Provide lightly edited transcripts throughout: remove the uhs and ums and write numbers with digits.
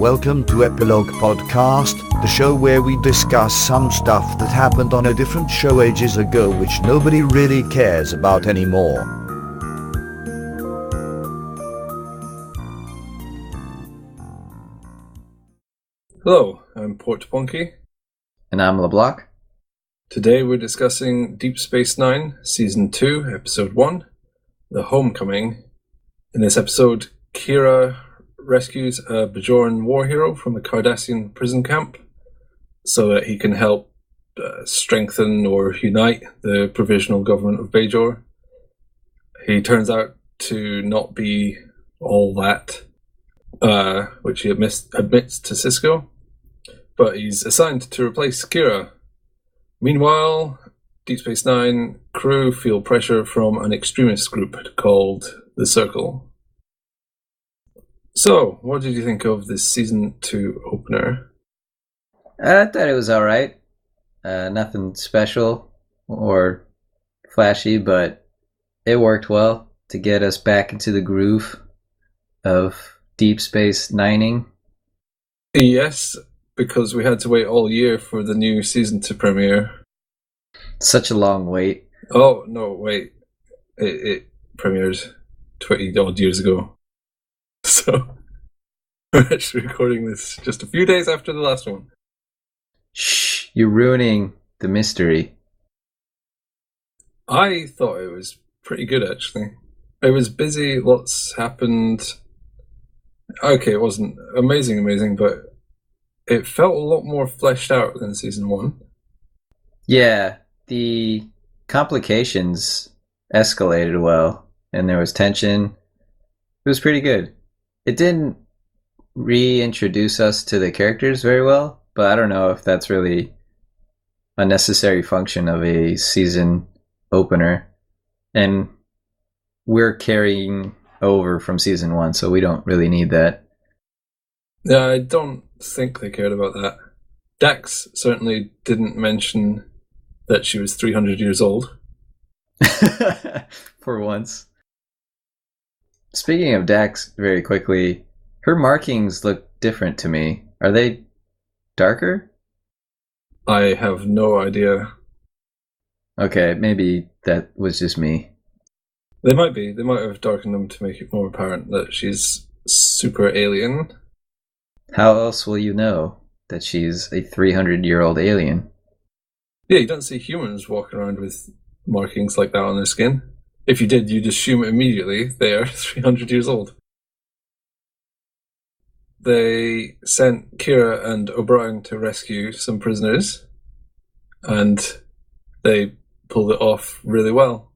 Welcome to Epilogue Podcast, the show where we discuss some stuff that happened on a different show ages ago which nobody really cares about anymore. Hello, I'm Portponky. And I'm LeBloc. Today we're discussing Deep Space Nine, Season 2, Episode 1, The Homecoming. In this episode, Kira rescues a Bajoran war hero from a Cardassian prison camp so that he can help strengthen or unite the provisional government of Bajor. He turns out to not be all that, which he admits to Cisco, but he's assigned to replace Kira. Meanwhile, Deep Space Nine crew feel pressure from an extremist group called the Circle. So, what did you think of this Season 2 opener? I thought it was alright. Nothing special or flashy, but it worked well to get us back into the groove of Deep Space Nining. Yes, because we had to wait all year for the new season to premiere. Such a long wait. Oh, no, wait. It premiered 20 odd years ago. So, we're actually recording this just a few days after the last one. Shh, you're ruining the mystery. I thought it was pretty good, actually. It was busy, lots happened. Okay, it wasn't amazing, but it felt a lot more fleshed out than Season 1. Yeah, the complications escalated well, and there was tension. It was pretty good. It didn't reintroduce us to the characters very well, but I don't know if that's really a necessary function of a season opener. And we're carrying over from Season 1, so we don't really need that. Yeah, I don't think they cared about that. Dax certainly didn't mention that she was 300 years old. For once. Speaking of Dax, very quickly, her markings look different to me. Are they darker? I have no idea. Okay, maybe that was just me. They might be. They might have darkened them to make it more apparent that she's super alien. How else will you know that she's a 300-year-old alien? Yeah, you don't see humans walking around with markings like that on their skin. If you did, you'd assume immediately they are 300 years old. They sent Kira and OBrien to rescue some prisoners, and they pulled it off really well.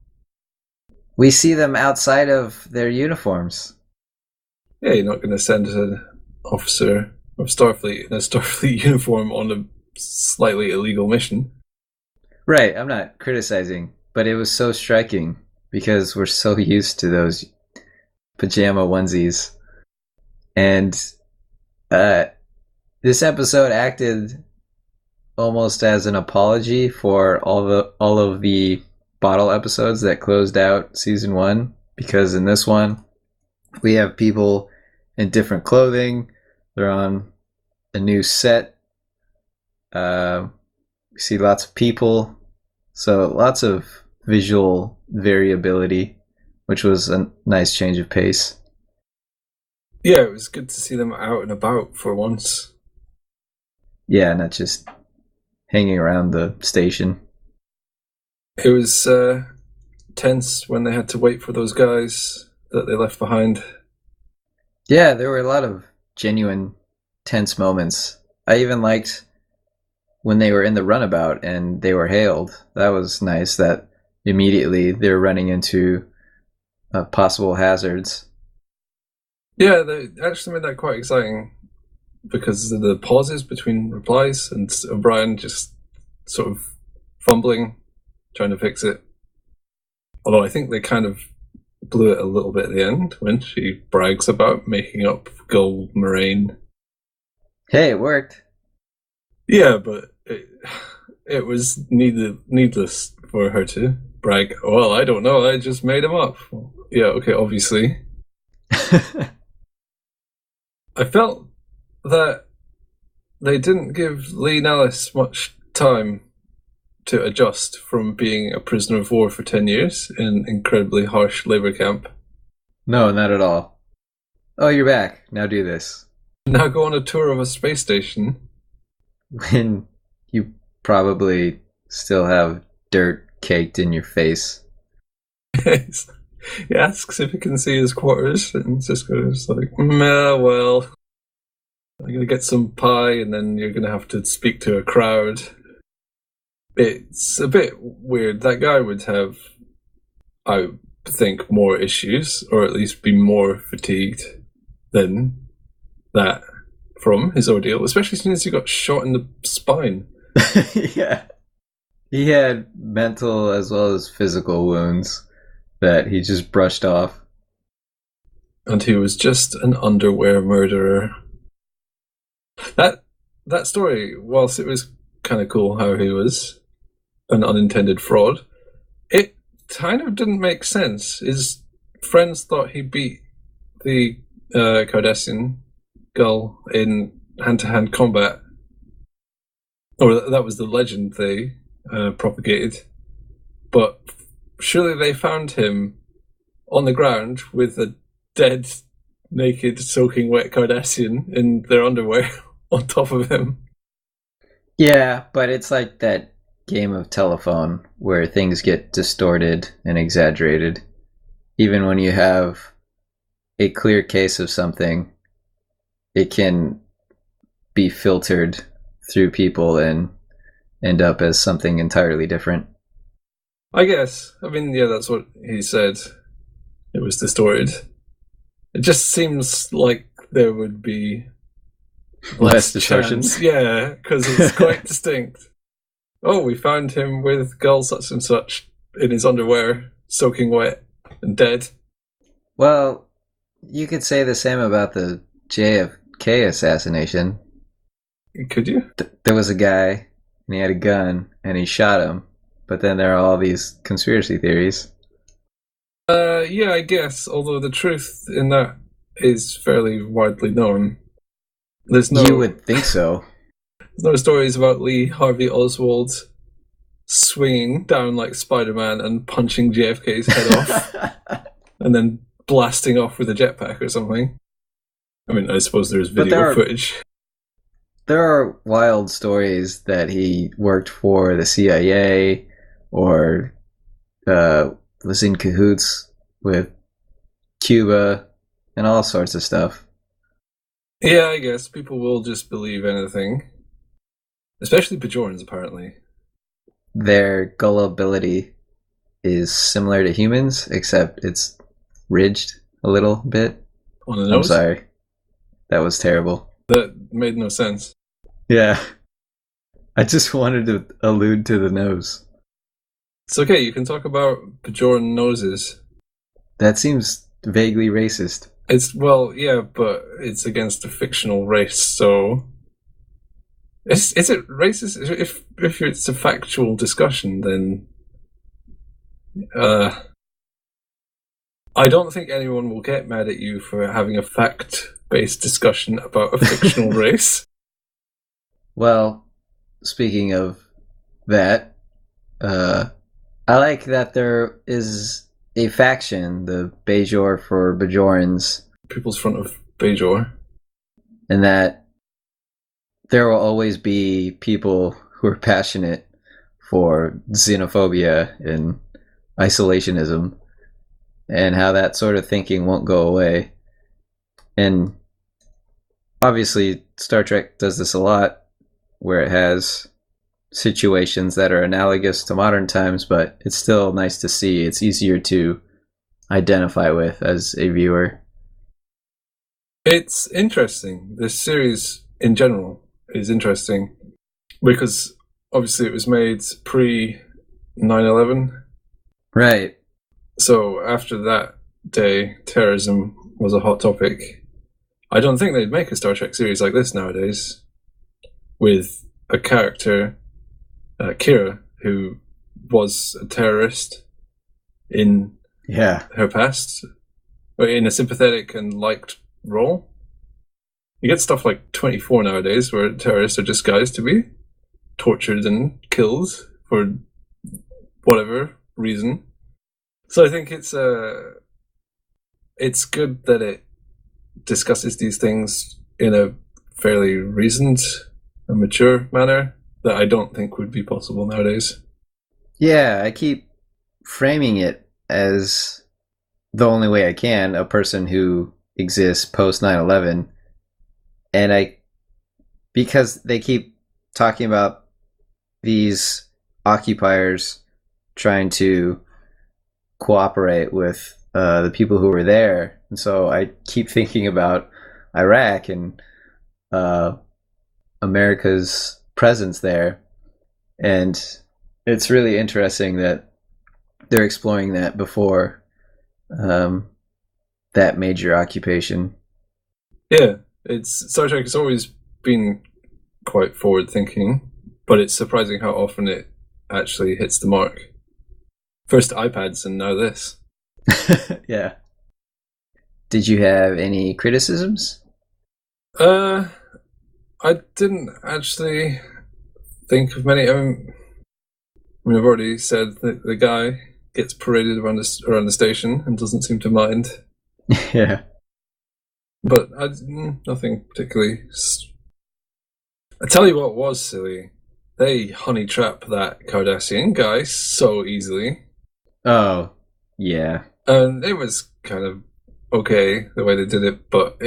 We see them outside of their uniforms. Yeah, you're not going to send an officer of Starfleet in a Starfleet uniform on a slightly illegal mission. Right, I'm not criticizing, but it was so striking because we're so used to those pajama onesies. And this episode acted almost as an apology for all of the bottle episodes that closed out Season 1, because in this one we have people in different clothing. They're on a new set. We see lots of people, so lots of visual variability, which was a nice change of pace. Yeah, it was good to see them out and about for once. Yeah, not just hanging around the station. It was tense when they had to wait for those guys that they left behind. Yeah, there were a lot of genuine tense moments. I even liked when they were in the runabout and they were hailed. That was nice that immediately they're running into possible hazards. Yeah, they actually made that quite exciting because of the pauses between replies and O'Brien just sort of fumbling, trying to fix it. Although I think they kind of blew it a little bit at the end when she brags about making up gold moraine. Hey, it worked. Yeah, but it was needless for her to brag. Well, I don't know, I just made them up. Yeah, okay, obviously. I felt that they didn't give Lee Nellis much time to adjust from being a prisoner of war for 10 years in an incredibly harsh labor camp. No, not at all. Oh, you're back. Now do this. Now go on a tour of a space station. When you probably still have dirt caked in your face. He asks if he can see his quarters, and Cisco's like, well, I'm going to get some pie, and then you're going to have to speak to a crowd. It's a bit weird. That guy would have, I think, more issues, or at least be more fatigued than that from his ordeal, especially since he got shot in the spine. Yeah. He had mental as well as physical wounds that he just brushed off. And he was just an underwear murderer. That story, whilst it was kind of cool how he was an unintended fraud, it kind of didn't make sense. His friends thought he beat the Cardassian girl in hand-to-hand combat. Or that was the legend they propagated. But surely they found him on the ground with a dead, naked, soaking wet Cardassian in their underwear on top of him. Yeah, but it's like that game of telephone where things get distorted and exaggerated. Even when you have a clear case of something, it can be filtered through people and end up as something entirely different. I guess. I mean, yeah, that's what he said. It was distorted. It just seems like there would be less distortions. Chance. Yeah, because it's quite distinct. Oh, we found him with girl such and such in his underwear, soaking wet and dead. Well, you could say the same about the JFK assassination. Could you? There was a guy, and he had a gun, and he shot him. But then there are all these conspiracy theories. Yeah, I guess. Although the truth in that is fairly widely known. You would think so. There's no stories about Harvey Oswald swinging down like Spider-Man and punching JFK's head off, and then blasting off with a jetpack or something. I mean, I suppose there's video footage. There are wild stories that he worked for the CIA or was in cahoots with Cuba and all sorts of stuff. Yeah, I guess people will just believe anything. Especially Bajorans, apparently. Their gullibility is similar to humans, except it's ridged a little bit. On the nose? I'm sorry. That was terrible. That made no sense. Yeah. I just wanted to allude to the nose. It's okay, you can talk about Bajoran noses. That seems vaguely racist. Well, yeah, but it's against a fictional race, so... Is it racist? If it's a factual discussion, then... I don't think anyone will get mad at you for having a fact-based discussion about a fictional race. Well, speaking of that, I like that there is a faction, the Bajor for Bajorans. People's Front of Bajor. And that there will always be people who are passionate for xenophobia and isolationism, and how that sort of thinking won't go away. And obviously Star Trek does this a lot, where it has situations that are analogous to modern times, but it's still nice to see. It's easier to identify with as a viewer. It's interesting. This series in general is interesting because obviously it was made pre 9/11. Right. So after that day, terrorism was a hot topic. I don't think they'd make a Star Trek series like this nowadays with a character, Kira, who was a terrorist in her past, or in a sympathetic and liked role. You get stuff like 24 nowadays, where terrorists are disguised to be tortured and killed for whatever reason. So I think it's good that it discusses these things in a fairly reasoned and mature manner that I don't think would be possible nowadays. Yeah, I keep framing it as the only way I can, a person who exists post 9/11, and because they keep talking about these occupiers trying to cooperate with the people who were there, and so I keep thinking about Iraq and America's presence there, and it's really interesting that they're exploring that before that major occupation. Yeah, Star Trek has always been quite forward-thinking, but it's surprising how often it actually hits the mark. First iPads and now this. Yeah. Did you have any criticisms? I didn't actually think of many. I mean, I've already said that the guy gets paraded around the station and doesn't seem to mind. Yeah. But nothing particularly. I tell you what was silly. They honey trap that Cardassian guy so easily. Oh, yeah. And it was kind of okay the way they did it, but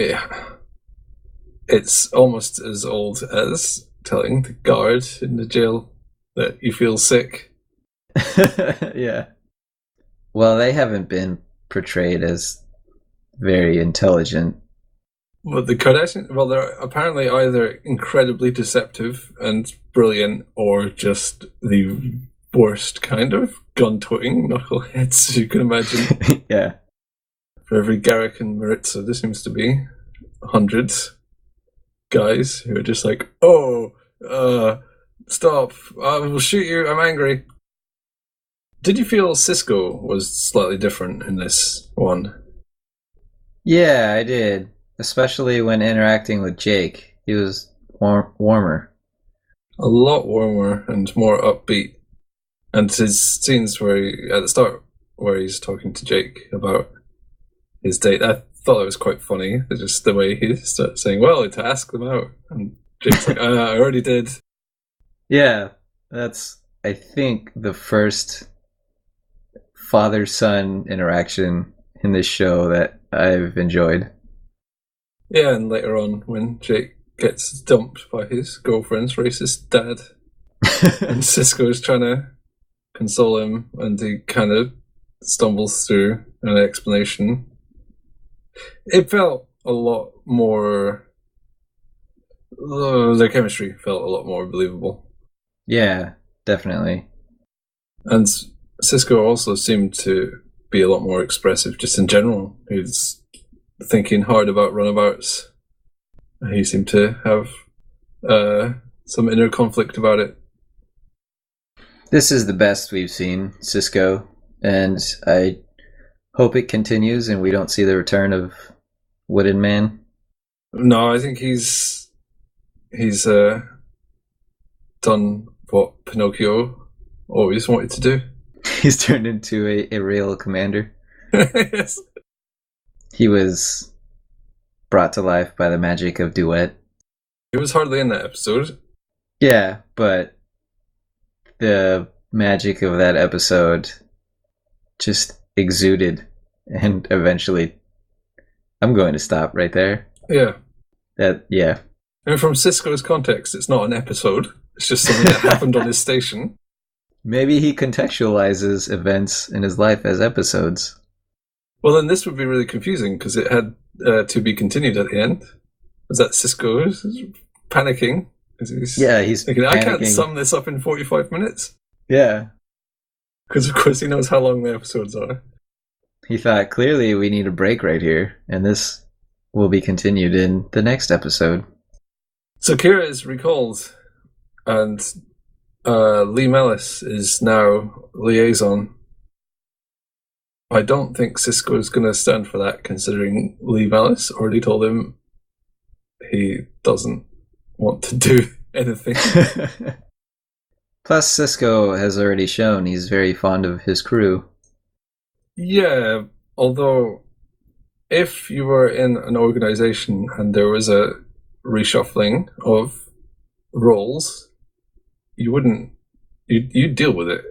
it's almost as old as telling the guard in the jail that you feel sick. Yeah. Well, they haven't been portrayed as very intelligent. Well, the Kardashians, well, they're apparently either incredibly deceptive and brilliant or just the worst kind of gun-toting knuckleheads you can imagine. Yeah. For every Garrick and Maritza, there seems to be hundreds guys who are just like, stop, I will shoot you, I'm angry. Did you feel Cisco was slightly different in this one? Yeah, I did. Especially when interacting with Jake. He was warmer. A lot warmer and more upbeat. And his scenes where at the start where he's talking to Jake about his date, I thought it was quite funny. Just the way he starts saying, well, to ask them out. And Jake's like, I already did. Yeah, that's, I think, the first father-son interaction in this show that I've enjoyed. Yeah, and later on when Jake gets dumped by his girlfriend's racist dad and Cisco is trying to console him and he kind of stumbles through an explanation. It felt a lot more... their chemistry felt a lot more believable. Yeah, definitely. And Cisco also seemed to be a lot more expressive just in general. He's thinking hard about runabouts. He seemed to have some inner conflict about it. This is the best we've seen, Cisco, and I hope it continues and we don't see the return of Wooden Man. No, I think he's done what Pinocchio always wanted to do. He's turned into a real commander. Yes. He was brought to life by the magic of duet. He was hardly in that episode. Yeah, but the magic of that episode just exuded, and eventually I'm going to stop right there. Yeah. Yeah. And from Cisco's context, it's not an episode. It's just something that happened on his station. Maybe he contextualizes events in his life as episodes. Well, then this would be really confusing because it had to be continued at the end. Was that Cisco panicking? He's thinking, I can't sum this up in 45 minutes. Yeah. Because, of course, he knows how long the episodes are. He thought, clearly we need a break right here, and this will be continued in the next episode. So Kira is recalled, and Lee Mellis is now liaison. I don't think Cisco is going to stand for that, considering Lee Mellis already told him he doesn't want to do anything. Plus, Cisco has already shown he's very fond of his crew. Yeah, although if you were in an organization and there was a reshuffling of roles, you'd deal with it.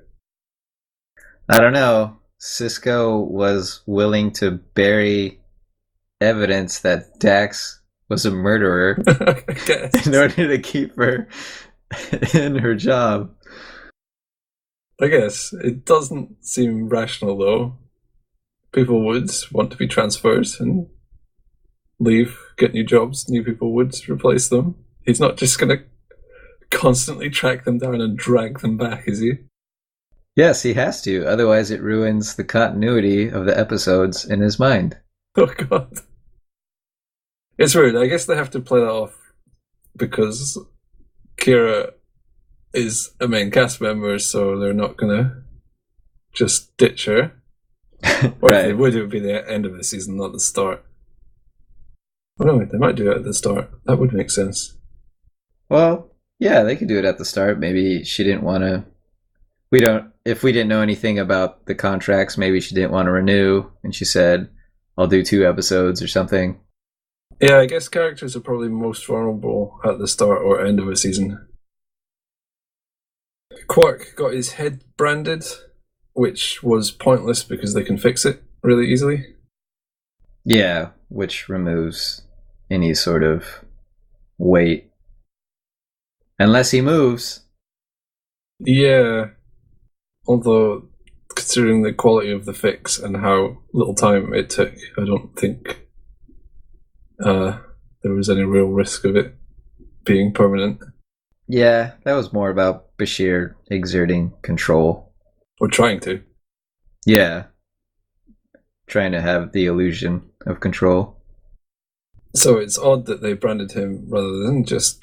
I don't know. Cisco was willing to bury evidence that Dax was a murderer in order to keep her in her job. I guess. It doesn't seem rational, though. People would want to be transferred and leave, get new jobs. New people would replace them. He's not just going to constantly track them down and drag them back, is he? Yes, he has to. Otherwise, it ruins the continuity of the episodes in his mind. Oh, God. It's weird. I guess they have to play that off because Kira is a main cast member, so they're not going to just ditch her. Or if they would, it would be the end of the season, not the start. Oh no, they might do it at the start. That would make sense. Well, yeah, they could do it at the start. Maybe she didn't want to... If we didn't know anything about the contracts, maybe she didn't want to renew, and she said, I'll do 2 episodes or something. Yeah, I guess characters are probably most vulnerable at the start or end of a season. Quark got his head branded, which was pointless because they can fix it really easily. Yeah, which removes any sort of weight. Unless he moves. Yeah. Although, considering the quality of the fix and how little time it took, I don't think there was any real risk of it being permanent. Yeah, that was more about Bashir exerting control. Or trying to. Yeah. Trying to have the illusion of control. So it's odd that they branded him rather than just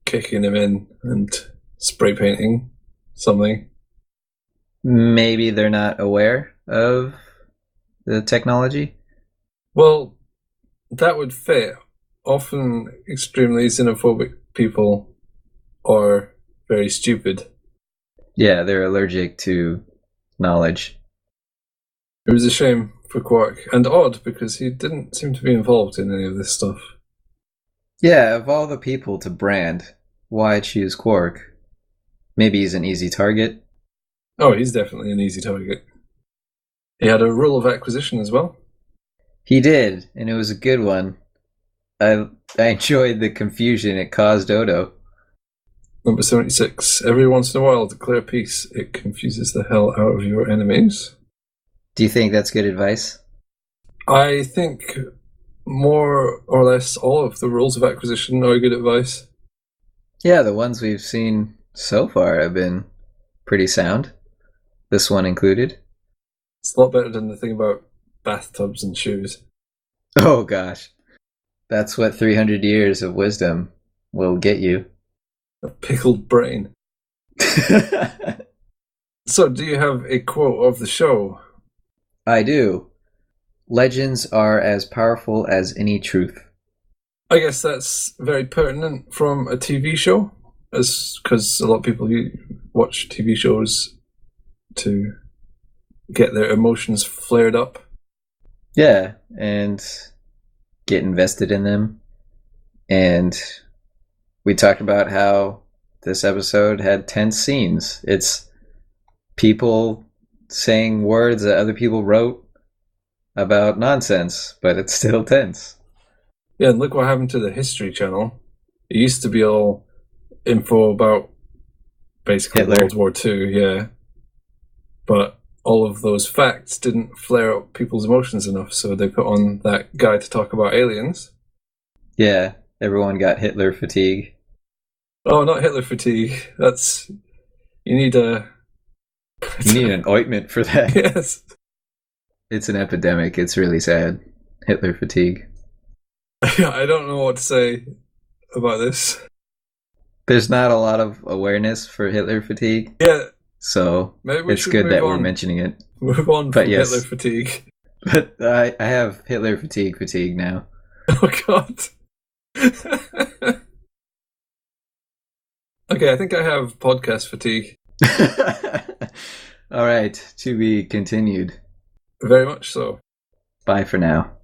kicking him in and spray painting something. Maybe they're not aware of the technology? Well, that would fit. Often extremely xenophobic people are very stupid. Yeah, they're allergic to knowledge. It was a shame for Quark, and odd because he didn't seem to be involved in any of this stuff. Yeah, of all the people to brand, why choose Quark? Maybe he's an easy target? Oh, he's definitely an easy target. He had a rule of acquisition as well. He did, and it was a good one. I enjoyed the confusion it caused Odo. Number 76. Every once in a while, declare peace. It confuses the hell out of your enemies. Do you think that's good advice? I think more or less all of the rules of acquisition are good advice. Yeah, the ones we've seen so far have been pretty sound. This one included. It's a lot better than the thing about bathtubs and shoes. Oh gosh. That's what 300 years of wisdom will get you. A pickled brain. So, do you have a quote of the show? I do. Legends are as powerful as any truth. I guess that's very pertinent from a TV show, because a lot of people watch TV shows to get their emotions flared up. Yeah, and get invested in them. And we talked about how this episode had tense scenes. It's people saying words that other people wrote about nonsense, but it's still tense. Yeah, and look what happened to the History Channel. It used to be all info about basically Hitler. World War II, yeah. But all of those facts didn't flare up people's emotions enough, so they put on that guy to talk about aliens. Yeah, everyone got Hitler fatigue. Oh, not Hitler fatigue. That's... You need a... You need an ointment for that. Yes. It's an epidemic. It's really sad. Hitler fatigue. I don't know what to say about this. There's not a lot of awareness for Hitler fatigue. Yeah. So Maybe we it's should good move that on. we're mentioning it. Move on But from yes. Hitler fatigue. But I have Hitler fatigue now. Oh, God. Okay, I think I have podcast fatigue. All right, to be continued. Very much so. Bye for now.